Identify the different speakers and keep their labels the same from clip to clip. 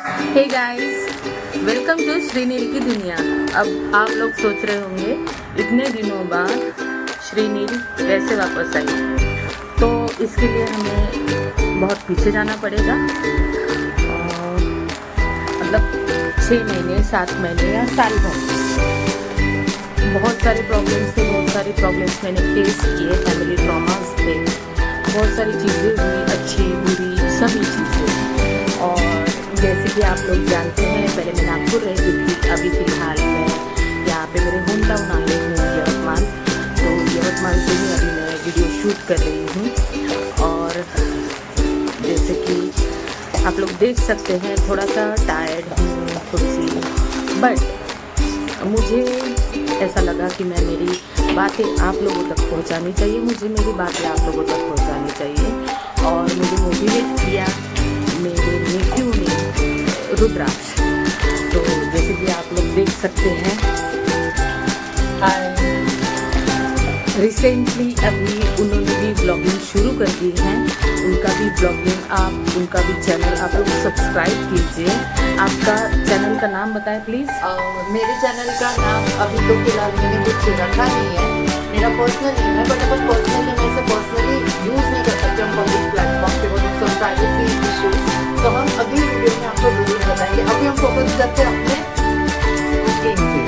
Speaker 1: Hey guys, welcome to श्रीनील की दुनिया। अब आप लोग सोच रहे होंगे इतने दिनों बाद श्रीनील कैसे वापस आई, तो इसके लिए हमें बहुत पीछे जाना पड़ेगा। मतलब 6 महीने 7 महीने या साल भर बहुत सारे प्रॉब्लम्स थे, बहुत सारी प्रॉब्लम्स मैंने फेस किए, फैमिली ट्रॉमास थे, बहुत सारी चीज़ें हुई, अच्छी बुरी सभी चीज़ें। और जैसे कि आप लोग जानते हैं, पहले मैं नागपुर रहती थी, अभी फ़िलहाल मैं यहाँ पे मेरे होम टाउन आई हूँ यवतमाल। तो यवतमाल से ही अभी मैं वीडियो शूट कर रही हूँ। और जैसे कि आप लोग देख सकते हैं, थोड़ा सा टायर्ड हूँ थोड़ी सी, बट मुझे ऐसा लगा कि मैं मेरी बातें आप लोगों तक पहुंचानी चाहिए, मुझे मेरी बातें आप लोगों तक पहुंचानी चाहिए। और मुझे मोटिवेट किया मेरे नेफ्यू ने, रुद्राक्ष। तो जैसे कि आप लोग देख सकते हैं, रिसेंटली अभी उन्होंने भी ब्लॉगिंग शुरू कर दी है। उनका भी ब्लॉगिंग उनका भी चैनल आप लोग सब्सक्राइब कीजिए। आपका चैनल का नाम बताएं प्लीज़।
Speaker 2: मेरे चैनल का नाम अभी तो फिलहाल मैंने कुछ रखा नहीं है, मेरा पर्सनल नेम है, बट अपन पर्सनल नेम ऐसे पर्सनली यूज़ नहीं कर सकते हम पब्लिक प्लेटफॉर्म पे, वो सब प्राइवेसी इश्यूज। तो हम अगली वीडियो में आपको जरूर बताएंगे। अभी हम फोकस करते हैं अपने कुकिंग पे।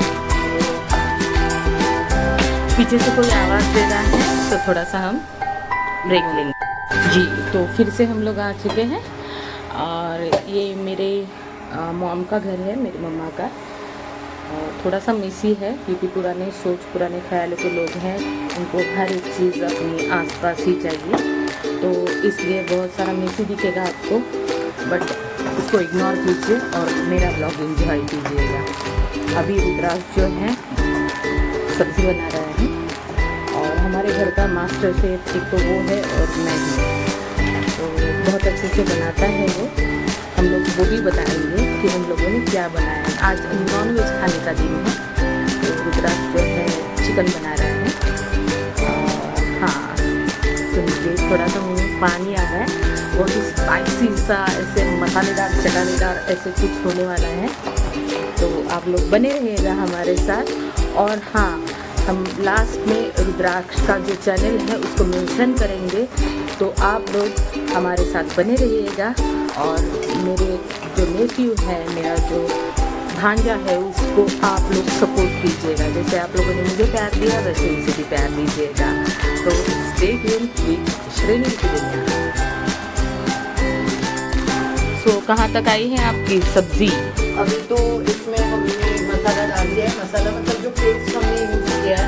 Speaker 1: पीछे से कोई आवाज़ दे रहा है तो थोड़ा सा हम ब्रेक लेंगे जी। तो फिर से हम लोग आ चुके हैं और ये मेरे मॉम का घर है, मेरी मम्मा का। थोड़ा सा मिसी है क्योंकि पुराने सोच, पुराने ख्याल के लोग हैं, उनको हर एक चीज़ अपनी आसपास ही चाहिए, तो इसलिए बहुत सारा मिसी दिखेगा आपको, बट उसको इग्नोर कीजिए और मेरा ब्लॉग एंजॉय कीजिएगा। अभी रुद्राक्ष जो है सब्ज़ी बना रहा है और हमारे घर का मास्टर शेफ एक तो वो है और मैं हूँ, तो बहुत अच्छे से बनाता है वो। हम लोग वो भी बताएंगे कि हम लोगों ने क्या बनाया है। आज नॉन वेज खाने का दिन है, तो रुद्राक्ष जो है चिकन बना रहा है। हाँ, सुनिए, थोड़ा सा मुँह में पानी आ रहा है, बहुत ही स्पाइसी सा, ऐसे मसालेदार चटालेदार ऐसे कुछ होने वाला है। तो आप लोग बने रहिएगा हमारे साथ। और हाँ, हम लास्ट में रुद्राक्ष का जो चैनल है उसको मेंशन करेंगे, तो आप लोग हमारे साथ बने रहिएगा। और मेरे जो नेफ्यू है, मेरा जो भांजा है, उसको आप लोग सपोर्ट कीजिएगा। जैसे आप लोगों ने मुझे प्यार दिया वैसे उसे भी प्यार दीजिएगा। तो स्टे ट्यून्ड विद श्रीनील की दुनिया। सो कहाँ तक आई है आपकी सब्जी?
Speaker 2: अभी तो इसमें हमने मसाला डाल दिया है। मसाला मतलब जो पेस्ट हमने यूज़ किया है,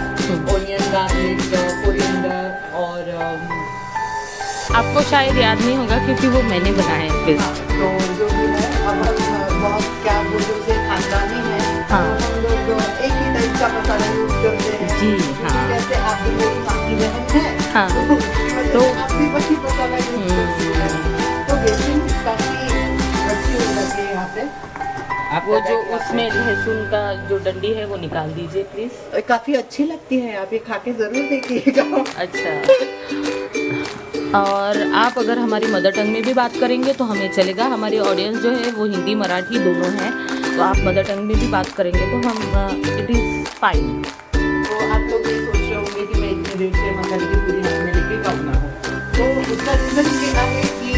Speaker 2: ओनियन, गार्लिक, कोरिएंडर और
Speaker 1: आपको शायद याद नहीं होगा क्योंकि वो मैंने बनाया है पेस्ट।
Speaker 2: हाँ, तो जो भी है, अब हम बहुत क्या बोलते हैं, खानदानी है।
Speaker 1: हाँ,
Speaker 2: तो हम लोग एक ही टाइप का मसाला यूज़ करते हैं
Speaker 1: जी। हाँ,
Speaker 2: जैसे आप भी मेरी माँ की बहन है,
Speaker 1: हाँ,
Speaker 2: तो उसकी वजह
Speaker 1: तो
Speaker 2: से आप भी वही मसाला यूज़ करती हैं। तो बेसिन काफ़ी अच्छी हो जाती है यहाँ पे।
Speaker 1: वो जो उसमें लहसुन का जो डंडी है वो निकाल दीजिए प्लीज।
Speaker 2: काफ़ी अच्छी लगती है, आप ये खा के ज़रूर देखिएगा।
Speaker 1: अच्छा, और आप अगर हमारी मदर टंग में भी बात करेंगे तो हमें चलेगा। हमारी ऑडियंस जो है वो हिंदी मराठी दोनों है, तो आप मदर टंग में भी बात करेंगे तो हम इट इज़ फाइन।
Speaker 2: तो आप लोग ये सोच रहे होंगे कि मैं इतने देर से मसाले की पूरी हाथ में लेके कब ना हो, तो उसका रीज़न ये है कि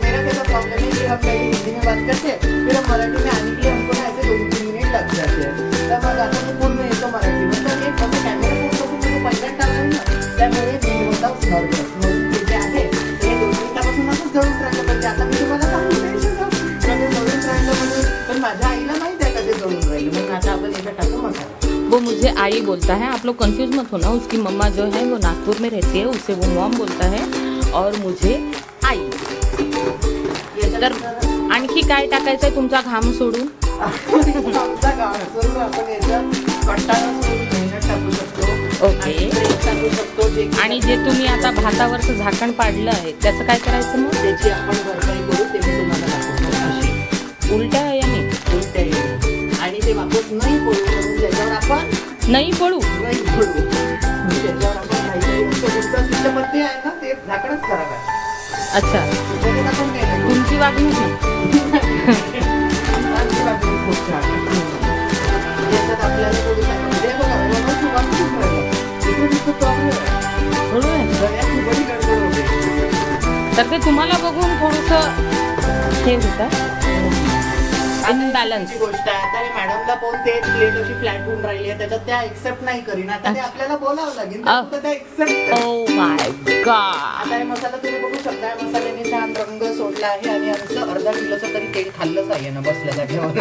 Speaker 2: मेरा कैसा प्रॉब्लम है कि हम पहले हिंदी में बात करते हैं, फिर हम मराठी में आने के लिए हमको ना ऐसे 2-3 मिनट लग जाते हैं। तब मैं आता हूँ पूर्ण येतो मराठी मतलब एक कॅमेरा फोन करून पहिल्यांदा टाकला ना, त्यामुळे मी होता नॉर्मल म्हणून जे आहे ते 2 मिनिटापासून असंच जळून राहिलं. पण आता मी तुम्हाला सांगू नाही शकत जळून राहिलं म्हणून, पण माझ्या आईला माहिती आहे का ते जळून राहिलं, म्हणून आता आपण याचा टाकू मसाला।
Speaker 1: वो मुझे आई बोलता है, आप लोग कंफ्यूज मत होना। उसकी मम्मा जो है वो नागपुर में रहती है, उससे वो मॉम बोलता है और मुझे आई। तर आणखी काय टाकायचं आहे तुमचा घाम सोडून?
Speaker 2: आमचा गाव सोडून आपण याच्यात कट्टाला सोडून मेहनत टाकू शकतो,
Speaker 1: ओके,
Speaker 2: टाकू शकतो। जे
Speaker 1: आणि जे तुम्ही आता भातावरचं झाकण पाडलं आहे त्याचं काय करायचं मग?
Speaker 2: त्याची आपण भरपाई करू, ते मी तुम्हाला दाखवतो अशी
Speaker 1: उलट्या आहे याने
Speaker 2: उलट्या येईल आणि ते वापस नाही पडू म्हणून त्याच्यावर आपण
Speaker 1: नाही पडू
Speaker 2: त्याच्यावर आपण काहीतरी गुप्त पत्ते आहे ना, ते झाकणच करावं.
Speaker 1: अच्छा,
Speaker 2: त्याच्यात आपण काय
Speaker 1: तुमची वागणूक आता इनबॅलन्स.
Speaker 2: गोष्ट आहे आता हे मॅडमला पण ते प्लेट अशी फ्लॅट होऊन राहिली आहे त्याच्यात त्या एक्सेप्ट नाही करीन. आता ते आपल्याला बोलावं लागेल त्या एक्सेप्ट.
Speaker 1: Oh my God.
Speaker 2: आता हे मसाला तुम्ही बघू शकता मसाल्याने छान रंग सोडला आहे आणि आमचं अर्धा किलोचं तरी तेल खाल्लंच आहे ना बसल्या जागेवर.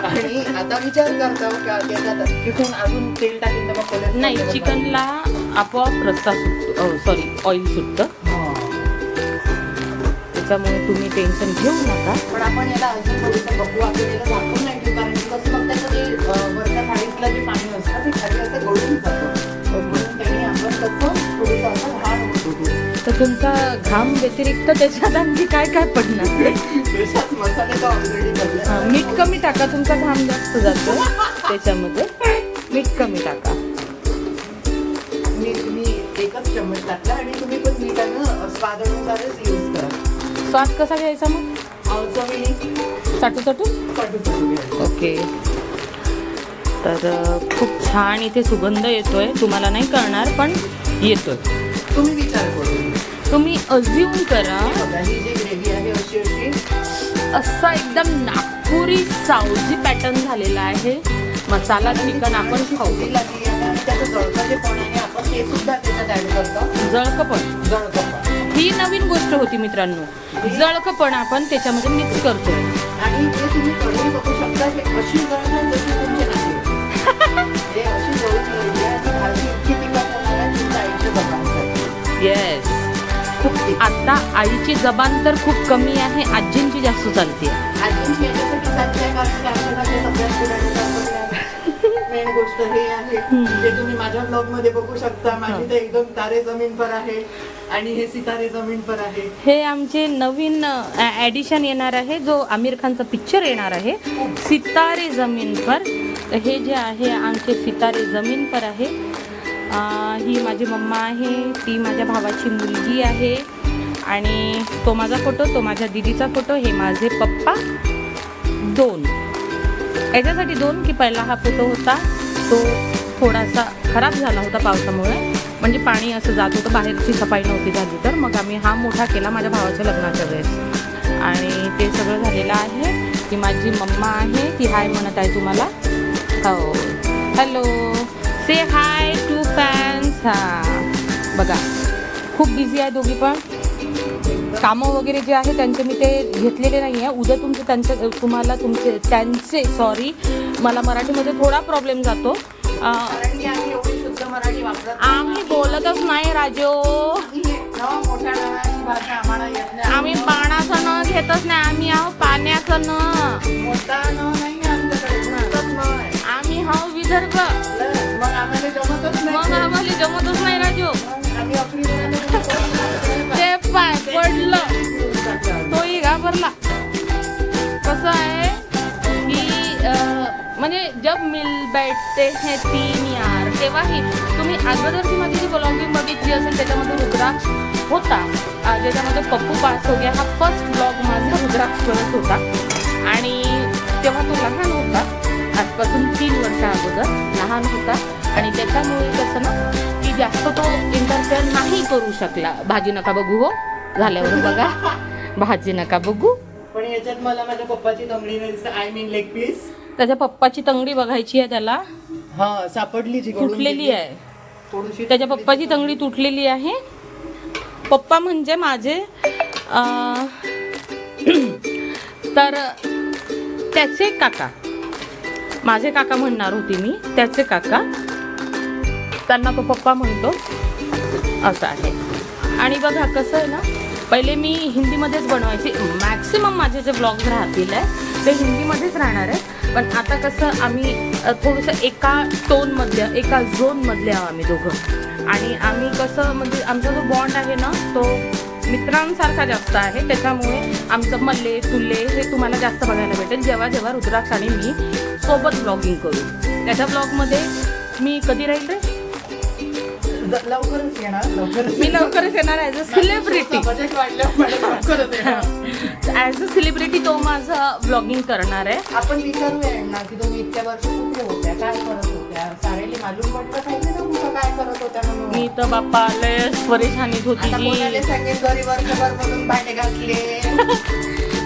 Speaker 2: आणि आता विचार करतो का त्याच्यात तिथून अजून तेल टाकेल तर मग कोल्हापूर
Speaker 1: नाही, चिकनला आपोआप रस्ता सुटतो, सॉरी ऑइल सुटतं, त्याच्यामुळे तुम्ही टेन्शन घेऊ नका.
Speaker 2: पण आपण याला अजून थोडंसं बघू आपल्याला झाकून नाही ठेवू कारण की कसं मग त्याचं जे वरच्या थाळीतलं जे पाणी असतं ते खाली असं गळून जातं. म्हणून त्यांनी आपण तसं थोडंसं असं घाण होतो.
Speaker 1: तर तुमचा घाम व्यतिरिक्त त्याच्यात आणखी काय काय पडणार?
Speaker 2: त्याच्यात मसाले तर ऑलरेडी पडले.
Speaker 1: मीठ कमी टाका, तुमचा घाम जास्त जातो त्याच्यामध्ये. मीठ कमी टाका.
Speaker 2: मीठ मी एकच चम्मच टाकला आणि तुम्ही पण मीठानं स्वादानुसारच यूज करा.
Speaker 1: स्वाद कसा घ्यायचा मग?
Speaker 2: चवीने
Speaker 1: चाटू चाटू. ओके. तर खूप छान इथे सुगंध येतोय, तुम्हाला नाही कळणार पण येतोय.
Speaker 2: तुम्ही विचार करू,
Speaker 1: तुम्ही अज्युम करा.
Speaker 2: ही जी ग्रेव्ही आहे अशी अशी
Speaker 1: असा एकदम नागपुरी सावजी पॅटर्न झालेला आहे. मसाला चिकन आपण खाऊ.
Speaker 2: त्याचं जळकं जे पण आहे आपण ते सुद्धा त्याच्यात ऍड करतो.
Speaker 1: जळकपण ही नवीन गोष्ट होती मित्रांनो. जळकपण आपण त्याच्यामध्ये मिक्स करतो
Speaker 2: आणि ते तुम्ही कढई बघू शकता हे अशी जळणार जशी तुमचे नाही. हे अशी जळून राहिली आणि भाजी इतकी तिखट होणार आहे तुमच्या आईची जबान.
Speaker 1: येस. खूप आता आईची जबान तर खूप कमी आहे, आजींची जास्त चालते.
Speaker 2: आजींची याच्यासाठी चालते आहे कारण की आपल्याला ते सगळ्यात पुढे मेन गोष्ट हे आहे जे तुम्ही माझ्या ब्लॉग मध्ये बघू शकता. माझी ते एकदम तारे जमीन पर आहे आणि हे सितारे जमीन पर आहे.
Speaker 1: हे आमचे नवीन ॲडिशन येणार आहे, जो आमिर खानचा पिक्चर येणार आहे सितारे जमीन पर. हे जे आहे आमचे सितारे जमीन पर आहे. ही माझी मम्मा आहे, ती माझ्या भावाची मुलगी आहे आणि तो माझा फोटो, तो माझ्या दीदीचा फोटो, हे माझे पप्पा. 2 याच्यासाठी 2 की पहिला हा फोटो होता तो थोडासा खराब झाला होता पावसामुळे, म्हणजे पाणी असं जात होतं, बाहेरची सफाई नव्हती झाली, तर मग आम्ही हा मोठा केला माझ्या भावाच्या लग्नाच्या वेळेस. आणि ते सगळं झालेलं आहे. ती माझी मम्मा आहे, ती हाय म्हणत आहे तुम्हाला. हो, hello, say hi to fans. हां बघा, खूप बिझी आहे दोघी पण. कामं वगैरे जे आहे त्यांचे मी ते घेतलेले नाही आहे. उद्या तुम्हाला त्यांचे सॉरी, मला मराठीमध्ये थोडा प्रॉब्लेम जातो. आम्ही बोलतच नाही राजो. आम्ही पाण्याचं न घेतच नाही, आम्ही आहो पाण्याचं न. आम्ही हाव विदर्भ, मग आम्हाला जमतच नाही राजो. ते पाय पडलं तोही घाबरला. कसं आहे की म्हणजे जब मिल बैठते हैं 3 यार, तेव्हाही तुम्ही अगोदरची माझी जी ब्लॉगिंग बघितली असेल त्याच्यामध्ये रुद्राक्ष होता, ज्याच्यामध्ये पप्पू पास हो गया हा फर्स्ट ब्लॉग माझा रुद्राक्ष करत होता. आणि तेव्हा तो लहान होता, आजपासून 3 वर्षा अगोदर लहान होता. आणि त्याच्यामुळे कसं ना की जास्त तो इंटरफेअर नाही करू शकला. भाजी नका बघू, हो झाल्यावर बघा, भाजी नका बघू.
Speaker 2: पण याच्यात मला माझ्या पप्पाची तंगडी नाही दिसत, आय मीन लेग पीस.
Speaker 1: त्याच्या पप्पाची तंगडी बघायची आहे त्याला.
Speaker 2: हा, सापडली जी
Speaker 1: तुटलेली आहे. त्याच्या पप्पाची तंगडी तुटलेली आहे. पप्पा म्हणजे माझे तर त्याचे काका, माझे काका म्हणणार होती मी, त्याचे काका, त्यांना तो पप्पा म्हणतो, असं आहे. आणि बघा कसं आहे ना, पहिले मी हिंदीमध्येच बनवायचे. मॅक्सिमम माझे जे ब्लॉग्स राहतील आहे ते हिंदीमध्येच राहणार आहे. पण आता कसं आम्ही थोडंसं एका टोनमधल्या, एका झोनमधले आहोत आम्ही दोघं. आणि आम्ही कसं म्हणजे आमचा जो बॉन्ड आहे ना तो मित्रांसारखा जास्त आहे. त्याच्यामुळे आमचं मल्ले तुल्ले हे तुम्हाला जास्त बघायला भेटेल जेव्हा जेव्हा रुद्राक्ष आणि मी सोबत ब्लॉगिंग करू. त्याच्या ब्लॉगमध्ये मी कधी राहील रे,
Speaker 2: लवकरच येणार, लवकरच.
Speaker 1: मी लवकरच येणार ॲज अ सेलिब्रिटी.
Speaker 2: बजेट वाढल्यावर मॅडम लवकरच येणार.
Speaker 1: ॲज अ सेलिब्रिटी तो माझं ब्लॉगिंग करणार आहे.
Speaker 2: आपण विचारूया यांना की तुम्ही इतक्या वर्ष कुठे होत्या, काय करत होत्या, सारेली मालूम पडलं पाहिजे ना कुठं काय करत होत्या म्हणून.
Speaker 1: मी तर बाप्पा लयच परेशानीत होती
Speaker 2: आता
Speaker 1: जी.
Speaker 2: कोणाला सांगेल घरी वर्षभर म्हणून भांडे घासले.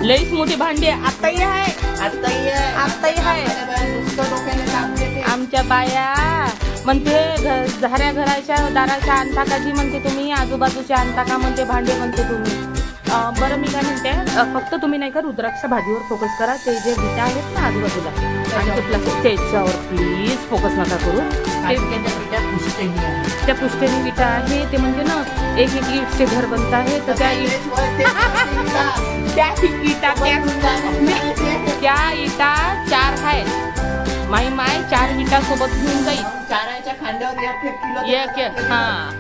Speaker 1: लईच मोठी भांडी आहे. आताही आहे,
Speaker 2: आताही आहे,
Speaker 1: आताही आहे.
Speaker 2: नुसतं डोक्याने काम देते.
Speaker 1: आमच्या बाया म्हणते झाऱ्या घराच्या दाराच्या आणता का जी म्हणते तुम्ही, आजूबाजूच्या आणता का म्हणते भांडे म्हणते तुम्ही. बरं मी काय म्हणते, फक्त तुम्ही नाही का रुद्राक्ष भाजीवर फोकस करा. ते जे विटा आहेत ना आजूबाजूला आणि ते प्लास्टिक त्याच्यावर प्लीज फोकस नका करू. त्या पुष्टेनी विटा आहे ते म्हणजे ना एक एक इटचे घर बनत आहे. तर त्या इटा 4 आहेत. माय 4 विटा सोबत घेऊन जाईल.
Speaker 2: चाराच्या खांद्यावर
Speaker 1: एक हा.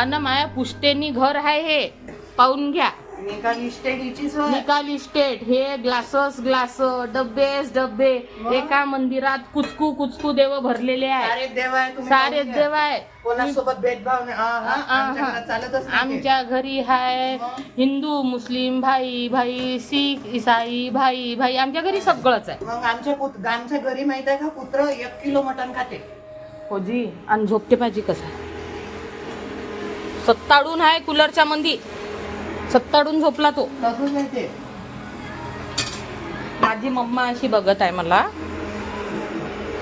Speaker 1: अन माया पुष्टेनी घर आहे हे, पाहून घ्या. निकाल इस्टेट. हे ग्लास डब्बे एका मंदिरात कुचकू देव भरलेले आहे. सारे देव आहे.
Speaker 2: कोणासोबत भेदभाव नाही. चालतच नाही.
Speaker 1: आमच्या घरी हाय हिंदू मुस्लिम भाई शीख ईसाई भाई आमच्या घरी सगळंच आहे.
Speaker 2: मग आमच्या घरी माहित आहे का, कुत्र 1 किलो मटण खाते.
Speaker 1: हो जी. आणि झोपते पाहिजे कसा सत्ताडून आहे कूलरच्या मंदी, सत्ताडून झोपला तो.
Speaker 2: तसंच आहे ते.
Speaker 1: माझी मम्मा अशी बघत आहे मला.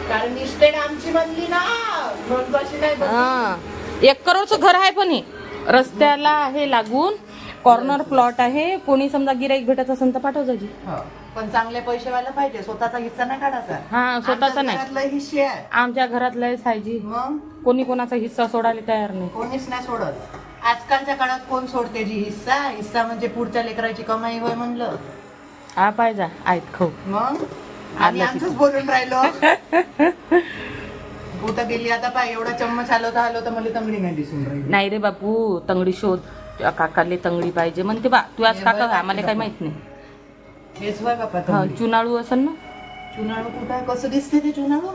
Speaker 2: कारण इस्टेट आमची बनली ना, म्हणून कशी नाही बनली.
Speaker 1: 1 करोडचं घर आहे पण हे रस्त्याला आहे लागून. कॉर्नर प्लॉट आहे. कोणी समजा गिराईक भेटत असेल तर पाठव जाजी.
Speaker 2: पण चांगले पैसे वाला पाहिजे. स्वतःचा हिस्सा नाही काढायचा.
Speaker 1: हा स्वतःचा नाही.
Speaker 2: घरातला हिस्से आहे.
Speaker 1: आमच्या घरातलं सायजी.
Speaker 2: मग
Speaker 1: कोणी कोणाचा हिस्सा सोडायला तयार नाही.
Speaker 2: कोणीच नाही सोडत. आजकालच्या काळात कोण सोडते जी हिस्सा म्हणजे पुढच्या लेकराची कमाई होय म्हणलं.
Speaker 1: हा पाहिजे आहेत खाऊ.
Speaker 2: मग आम्ही आमचंच बोलून राहिलो. कुठं गेली आता पाय, एवढा चम्मच हलवता मला तंगडी नाही दिसून राहिली.
Speaker 1: नाही रे बापू, तंगडी शोध. तुझ्या काकाले तंगडी पाहिजे म्हणते बा. तू आज काका आम्हाला काही माहित नाही.
Speaker 2: हेच वय बापा
Speaker 1: हा चुनाळू असेल ना.
Speaker 2: चुनाळू कुठं आहे, कसं दिसते ते चुनाळू?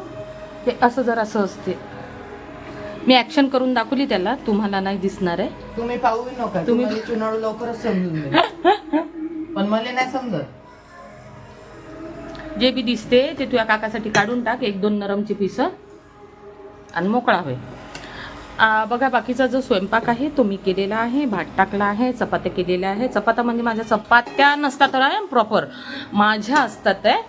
Speaker 1: ते असं जर असं असते. मी ऍक्शन करून दाखवली त्याला, तुम्हाला नाही दिसणार आहे.
Speaker 2: तुम्ही पाहू नका. तुम्ही चुनाळू लवकरच समजून जाईल. पण मला नाही समजत.
Speaker 1: जे बी दिसते ते तुझ्या काकासाठी काढून टाक. 1-2 नरमची पिस आणि मोकळा होय. बघा बाकीचा जो स्वयंपाक आहे तो मी केलेला आहे. भात टाकला आहे, चपात्या केलेल्या आहे. चपात्या म्हणजे माझ्या चपात्या नसतात आहे प्रॉपर, माझ्या असतात आहे.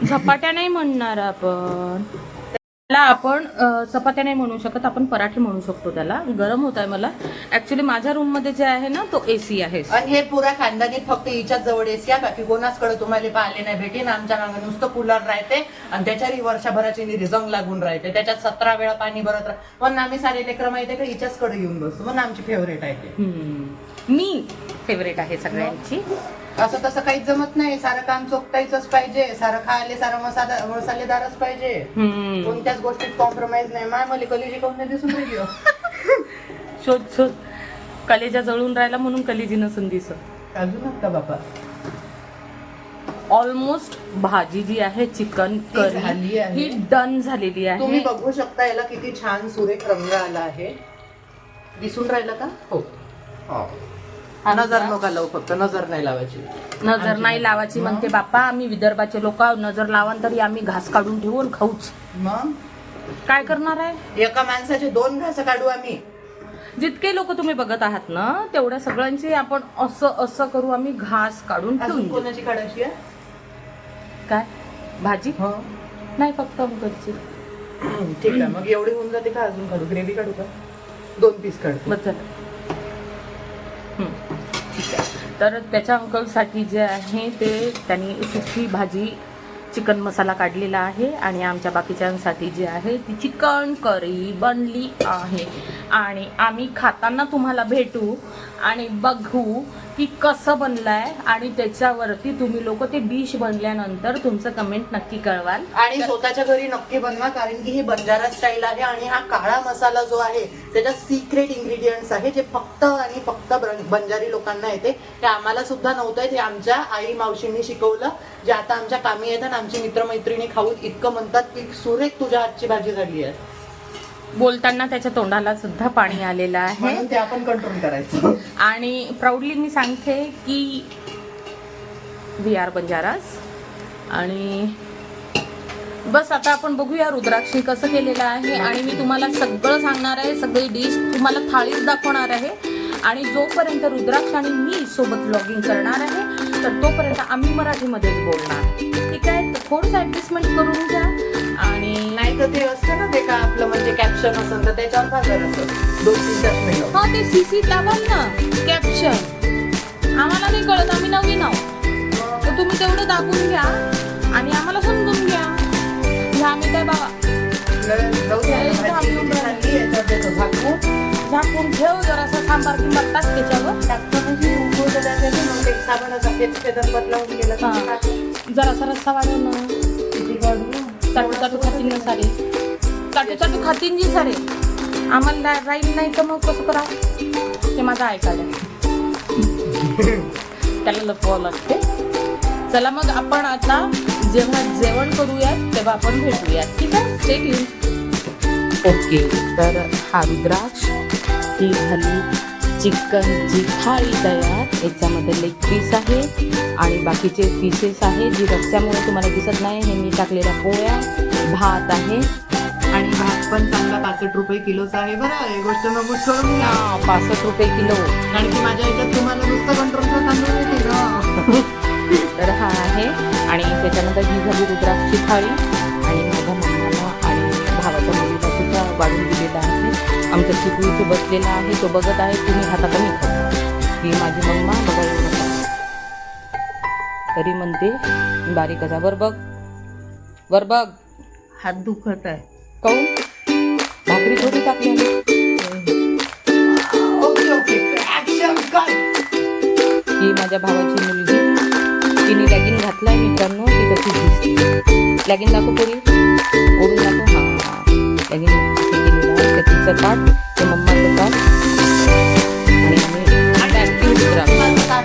Speaker 1: झपाट्या नाही म्हणणार आपण त्याला. आपण चपात्या नाही म्हणू शकत, आपण पराठे म्हणू शकतो त्याला. गरम होत आहे मला ऍक्च्युली. माझ्या रूम मध्ये जे आहे ना तो AC आहे.
Speaker 2: आणि हे पुऱ्या खानदानीत फक्त हिच्याच जवळ AC आहे. बाकी कोणाचकडे तुम्हाला पाहिले नाही भेटेन. आमच्या मागे नुसतं कूलर राहते आणि त्याच्याही वर्षभराची रिझंग लागून राहते. त्याच्यात 17 वेळा पाणी भरत राहते. पण आम्ही सारे लेकरं माहिती आहे का हिच्याचकडे येऊन बसतो. म्हणून आमची फेवरेट आहे ते.
Speaker 1: मी फेवरेट आहे सगळ्यांची.
Speaker 2: असं तसं काहीच जमत नाही. सारं काम चोखतायच पाहिजे. सारं खायला सारं मसालेदारच पाहिजे. कोणत्याच गोष्टीत कॉम्प्रोमाइज नाही. मला कलेजी कोण नाही दिसून राहिली.
Speaker 1: शोध कलेजा जळून राहिला म्हणून कलेजी नसून दिसत.
Speaker 2: अजूनच का बापा.
Speaker 1: ऑलमोस्ट भाजी जी आहे चिकन करी ही डन झालेली आहे.
Speaker 2: तुम्ही बघू शकता याला किती छान सुरेख रंग आला आहे. दिसून राहिला का? हो. नजर नका लावू, फक्त नजर नाही लावायची.
Speaker 1: नजर नाही लावायची म्हणते बाप्पा. आम्ही विदर्भाचे लोक नजर लावान तरी आम्ही घास काढून ठेवून खाऊच.
Speaker 2: मग
Speaker 1: काय करणार आहे.
Speaker 2: एका माणसाचे 2 घास काढू आम्ही.
Speaker 1: जितके लोक तुम्ही बघत आहात ना तेवढ्या सगळ्यांची आपण असं करू आम्ही घास काढून ठेवून.
Speaker 2: कोणाची काढायची आहे
Speaker 1: काय भाजी? नाही फक्त अंकलची.
Speaker 2: ठीक आहे मग एवढी होऊन जाते का? अजून काढू? ग्रेव्ही काढू का? 2 पीस काढू.
Speaker 1: बस झालं. ठीक आहे. तर त्याच्या अंकलसाठी जे आहे ते त्यांनी सुकी भाजी चिकन मसाला काढलेला आहे आणि आमच्या बाकीच्यांसाठी जे आहे ती चिकन करी बनली आहे. आणि आम्ही खाताना तुम्हाला भेटू आणि बघू की कसं बनलंय आणि त्याच्यावरती तुम्ही लोक ते डिश बनल्यानंतर तुमचं कमेंट नक्की कळवाल.
Speaker 2: आणि स्वतःच्या घरी नक्की बनवा कारण की ही बंजारा स्टाईल आहे. आणि हा काळा मसाला जो आहे त्याच्यात सिक्रेट इन्ग्रेडियंट्स आहे जे फक्त आणि फक्त बंजारी लोकांना येते. ते आम्हाला सुद्धा नव्हतं. ते आमच्या आई मावशींनी शिकवलं, जे आता आमच्या कामी येतात. आमची मित्रमैत्रिणी खाऊन इतकं म्हणतात की सुरेख तुझ्या हातची भाजी झाली आहे.
Speaker 1: बोलताना त्याच्या तोंडाला सुद्धा पाणी आलेलं आहे
Speaker 2: म्हणून ते आपण कंट्रोल करायचं.
Speaker 1: आणि प्राऊडली मी सांगते की वी आर बंजारास. आणि बस आता आपण बघूया रुद्राक्षी कसं केलेलं आहे. आणि मी तुम्हाला सगळं सांगणार आहे, सगळी डिश तुम्हाला थाळीच दाखवणार आहे. आणि जोपर्यंत रुद्राक्ष आणि मी सोबत व्लॉगिंग करणार आहे तर तोपर्यंत आम्ही मराठीमध्येच बोलणार. ठीक आहे, तर थोडंसं ॲडजस्टमेंट करून घ्या. आणि
Speaker 2: नाही तर ते असतं ना ते का आपलं म्हणजे कॅप्शन असेल तर त्याच्यावर बाजार असं 2-3 चष्मे.
Speaker 1: हा ते सीसी दाबाल ना कॅप्शन. आम्हाला नाही कळत, आम्ही नवीन आहोत. तर तुम्ही तेवढं दाबून घ्या आणि आम्हाला समजून घ्या. आम्ही काय बाबा झाकून ठेव, जरासा सांबार किंवा टाक त्याच्यावर. जरासा रस्सा वाढव ना. चाटू चाटू खातीन ना सारे, चाटू चाटू खातीन जी सारे. आम्हाला राहील नाही तर मग कसं करा ते माझं ऐकायला. त्याला लपवावं लागते. चला मग आपण आता जेव्हा जेवण करूयात तेव्हा आपण भेटूयात. ठीक आहे, स्टे ट्यून. ओके, तर हा रुद्राक्ष ही झाली चिकनची थाळी तयार. याच्यामध्ये लेग पीस आहे आणि बाकीचे पीसेस आहे जी रस्त्यामुळे तुम्हाला दिसत नाही. हे मी टाकलेल्या पोळ्या, भात आहे.
Speaker 2: आणि भात पण चांगला 65 रुपये किलोचा आहे बरं. ही गोष्ट नको सोडून द्या.
Speaker 1: 65 रुपये किलो.
Speaker 2: कारण की माझ्या ह्याच्यात तुम्हाला नुसतं कंट्रोलचं तांदूळ येते ना.
Speaker 1: तर हा आहे. आणि त्याच्यानंतर ही झाली रुद्राक्षी थाळी. आणि माझ्या मम्माला आणि भावाच्या मुलीला सुद्धा वाढून दिलेला आहे. आमचा चिकू इथे बसलेला आहे, तो बघत आहे तुम्ही खाता कमी खाऊ. ही माझी मम्मा बघा एवढं तरी म्हणते बारीक कसा. वर बघ, वर बघ.
Speaker 2: हात दुखत आहे.
Speaker 1: काऊन? भाकरी थोडी टाकली.
Speaker 2: Okay okay, action cut.
Speaker 1: ही माझ्या भावाची मुलगी, तिने लॅगिन घातलाय मित्रांनो. ती कशी दिसते लॅगिन दाखव पोरी, ओढून दाखव. हा लॅगिन केलेलं आहे. ते तिचं पाठ, ते मम्माचं पाठ. आणि आम्ही ऍक्टिव्ह रुद्राक्ष.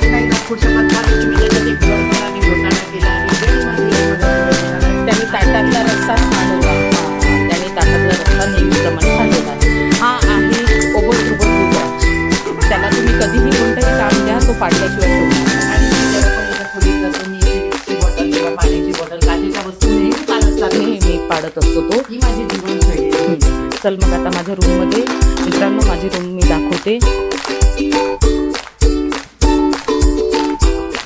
Speaker 2: नाही दाखवू शकत कारण की मी त्याच्यात एक गडबड आणि घोटाळा केला आणि
Speaker 1: त्यांनी ताटातला रस्सा सांडवला. त्यांनी ताटातला रस्सा नेहमीप्रमाणे सांडवला. हा आहे ओबड धोबड रुद्राक्ष. त्याला तुम्ही कधीही कोणतंही काम द्या, तो पाडल्याशिवाय ठेवणार.
Speaker 2: आणि खोलीत जातो मी ची बॉटल किंवा पाण्याची बॉटल काचेच्या वस्तू नेहमी पाळत असतात.
Speaker 1: नेहमी पाडत असतो तो.
Speaker 2: ही माझी जीवनशैली आहे.
Speaker 1: चल मग आता माझ्या रूममध्ये मित्रांनो, माझी रूम मी दाखवते.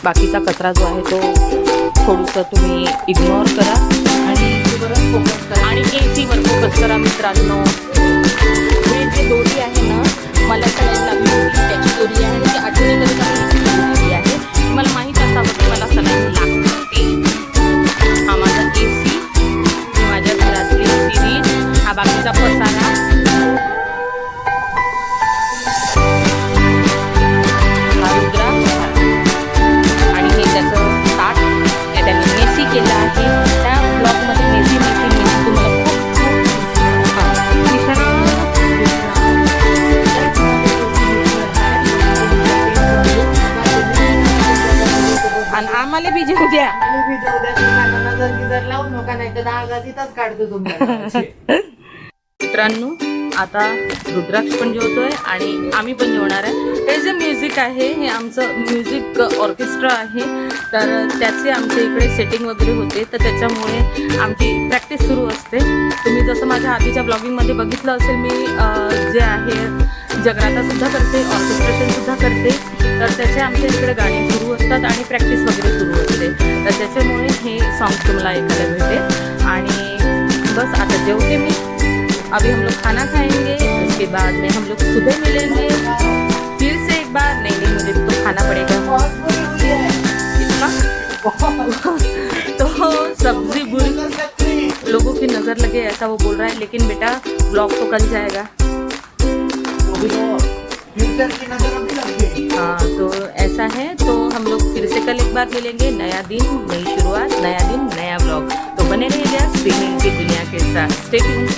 Speaker 1: बाकीचा कचरा जो आहे तो थोडंसं तुम्ही इग्नोर करा
Speaker 2: आणि एसीवर फोकस करा.
Speaker 1: आणि एसीवर फोकस करा मित्रांनो. हे जे दोरी आहे ना, मला सलाईन लागली होती त्याची दोरी आहे. ती आठवणीकरता दोरी आहे. मला माहीत असावं की मला सलाईन लागते. हा माझा एसी, माझ्या घरातली सिरीज, हा बाकीचा पसारा. हा रुद्राक्ष आणि हे त्याचं ताट ते त्यांनी मेसी केलं आहे. त्या ब्लॉगमध्ये मेसी तुम्हाला आणि आम्हाला बी जेऊ द्या.
Speaker 2: जर लावू नका नाही तर 10 गाजीतच काढतो तुमच्या.
Speaker 1: मित्रांनो, आता रुद्राक्ष पण जेवतोय आणि आम्ही पण जेवणार आहे. हे जे म्युझिक आहे हे आमचं म्युझिक ऑर्केस्ट्रा आहे. तर त्याचे आमच्या इकडे सेटिंग वगैरे होते, तर त्याच्यामुळे आमची प्रॅक्टिस सुरू असते. तुम्ही जसं माझ्या आधीच्या ब्लॉगिंगमध्ये बघितलं असेल, मी जे आहे जगरातासुद्धा करते, ऑर्केस्ट्रेशनसुद्धा करते. तर त्याचे आमच्या इकडे गाणी सुरू असतात आणि प्रॅक्टिस वगैरे सुरू असते. तर त्याच्यामुळे हे सॉन्ग तुम्हाला ऐकायला भेटेल. आणि बस आता जेवते मी. अभी हम लोग खाना खाएंगे, उसके बाद में हम लोग सुबह मिलेंगे फिर से एक बार. नहीं मुझे तो खाना पड़ेगा इतना. तो सब्जी बुरी, लोगों की नज़र लगे ऐसा वो बोल रहा है. लेकिन बेटा ब्लॉग तो कल जाएगा. हाँ, तो ऐसा है. तो हम लोग फिर से कल एक बार मिलेंगे. नया दिन, नई शुरुआत, नया दिन, नया ब्लॉग. तो बने रहिएगा स्पिनिंग की दुनिया के साथ. Stay tuned.